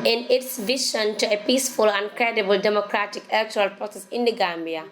in its vision to a peaceful and credible democratic electoral process in the Gambia,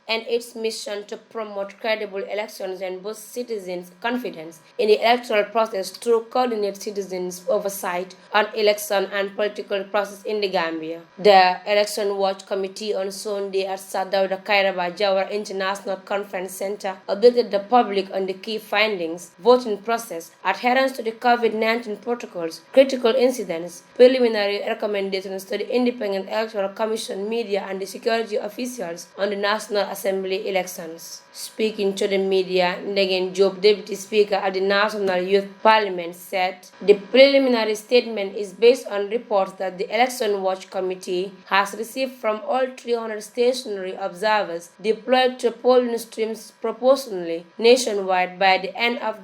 and its mission to promote credible elections and boost citizens' confidence in the electoral process through coordinated citizens' oversight on election and political process in the Gambia. The Election Watch Committee on Sunday at Sadauda Kairaba Jawara International Conference Center updated the public on the key findings, voting process, adherence to the COVID-19 protocols, critical incidents, preliminary recommendations to the Independent Electoral Commission, media, and the security officials on the National Assembly elections. Speaking to the media, Ndegen Job, Deputy Speaker at the National Youth Parliament, said the preliminary statement is based on reports that the Election Watch Committee has received from all 300 stationary observers deployed to polling streams proportionally nationwide by the end of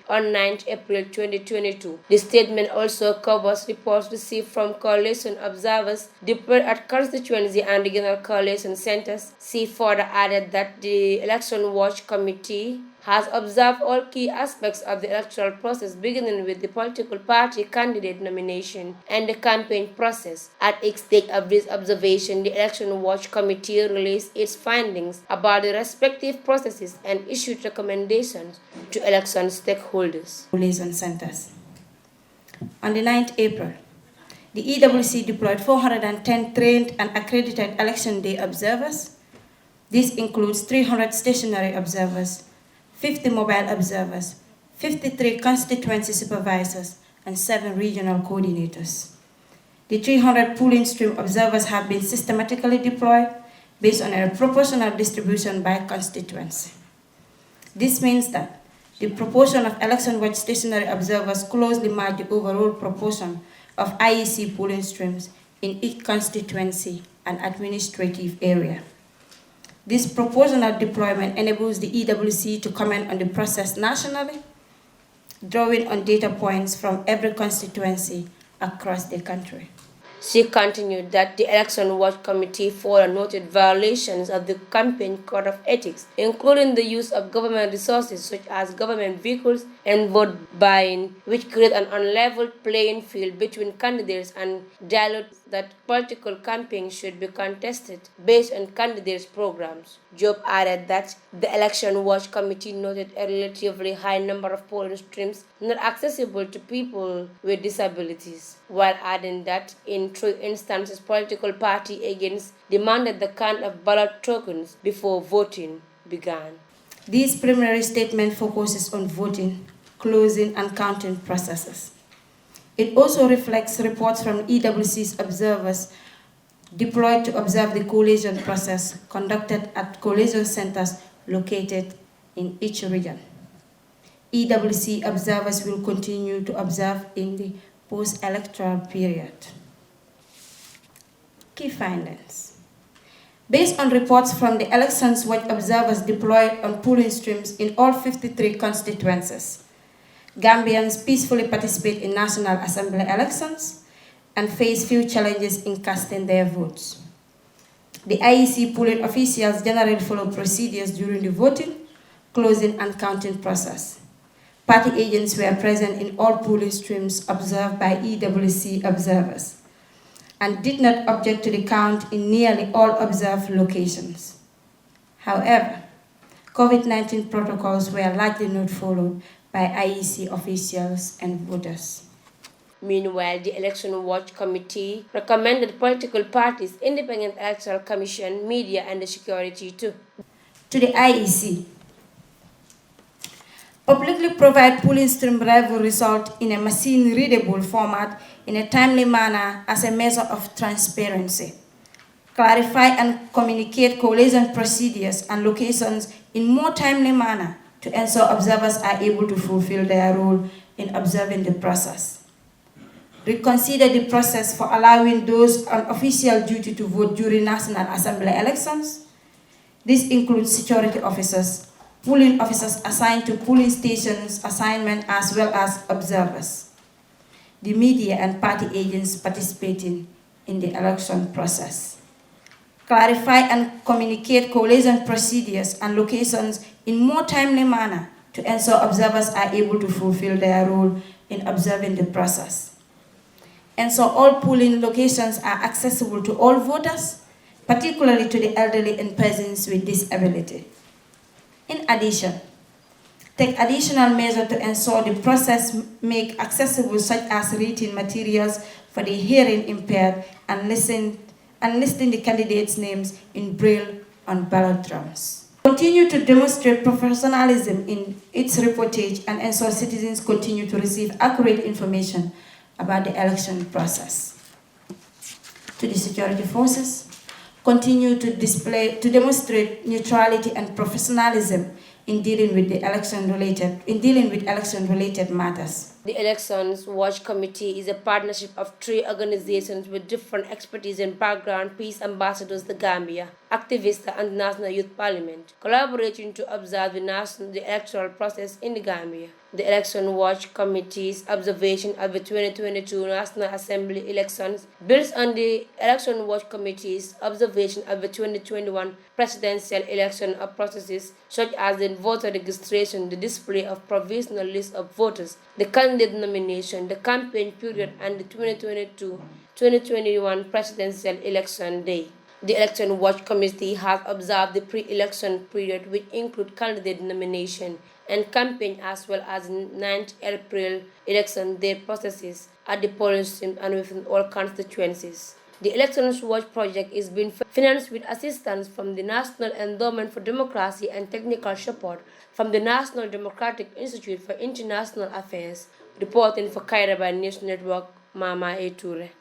on 9th April 2022. The statement also covers reports received from coalition observers deployed at constituency and regional coalition centers. See further added that the Election Watch Committee has observed all key aspects of the electoral process, beginning with the political party candidate nomination and the campaign process. At its stage of this observation, the Election Watch Committee released its findings about the respective processes and issued recommendations to election stakeholders. Coalition centers. On the 9th April, the EWC deployed 410 trained and accredited election day observers. This includes 300 stationary observers, 50 mobile observers, 53 constituency supervisors, and 7 regional coordinators. The 300 polling stream observers have been systematically deployed based on a proportional distribution by constituency. This means that the proportion of Election Watch stationary observers closely match the overall proportion of IEC polling streams in each constituency and administrative area. This proportional deployment enables the EWC to comment on the process nationally, drawing on data points from every constituency across the country. She continued that the Election Watch Committee further noted violations of the campaign code of ethics, including the use of government resources such as government vehicles and vote buying, which create an unlevel playing field between candidates and dilute that political campaigns should be contested based on candidates' programs. Job added that the Election Watch Committee noted a relatively high number of polling streams not accessible to people with disabilities, while adding that in 3 instances political party agents demanded the count of ballot tokens before voting began. This preliminary statement focuses on voting, closing, and counting processes. It also reflects reports from EWC's observers deployed to observe the collation process conducted at collation centers located in each region. EWC observers will continue to observe in the post-electoral period. Key findings. Based on reports from the Elections Watch observers deployed on polling streams in all 53 constituencies, Gambians peacefully participate in National Assembly elections and face few challenges in casting their votes. The IEC polling officials generally follow procedures during the voting, closing, and counting process. Party agents were present in all polling streams observed by EWC observers and did not object to the count in nearly all observed locations. However, COVID-19 protocols were largely not followed by IEC officials and voters. Meanwhile, the Election Watch Committee recommended political parties, Independent Electoral Commission, media, and the security to the IEC. Publicly provide polling stream rival result in a machine-readable format in a timely manner as a measure of transparency. Clarify and communicate collation procedures and locations in more timely manner to ensure observers are able to fulfill their role in observing the process. Reconsider the process for allowing those on official duty to vote during National Assembly elections. This includes security officers, polling officers assigned to polling stations assignment, as well as observers, the media and party agents participating in the election process. Clarify and communicate collation procedures and locations in more timely manner to ensure observers are able to fulfill their role in observing the process. and so all polling locations are accessible to all voters, particularly to the elderly and persons with disability. In addition, take additional measures to ensure the process make accessible such as reading materials for the hearing impaired and listing the candidates' names in Braille on ballot drums. Continue to demonstrate professionalism in its reportage and ensure citizens continue to receive accurate information about the election process. To the security forces, continue to demonstrate neutrality and professionalism in dealing with election-related matters. The Elections Watch Committee is a partnership of 3 organizations with different expertise and background: peace ambassadors, the Gambia, activists, and the National Youth Parliament, collaborating to observe the electoral process in the Gambia. The Election Watch Committee's observation of the 2022 National Assembly elections builds on the Election Watch Committee's observation of the 2021 presidential election processes, such as the voter registration, the display of provisional list of voters, the candidate nomination, the campaign period, and the 2022-2021 presidential election day. The Election Watch Committee has observed the pre-election period, which include candidate nomination and campaign, as well as 9th April election day processes at the polling station and within all constituencies. The Elections Watch project is being financed with assistance from the National Endowment for Democracy and technical support from the National Democratic Institute for International Affairs. Reporting for Kairaba News Network, Mama A. Toure.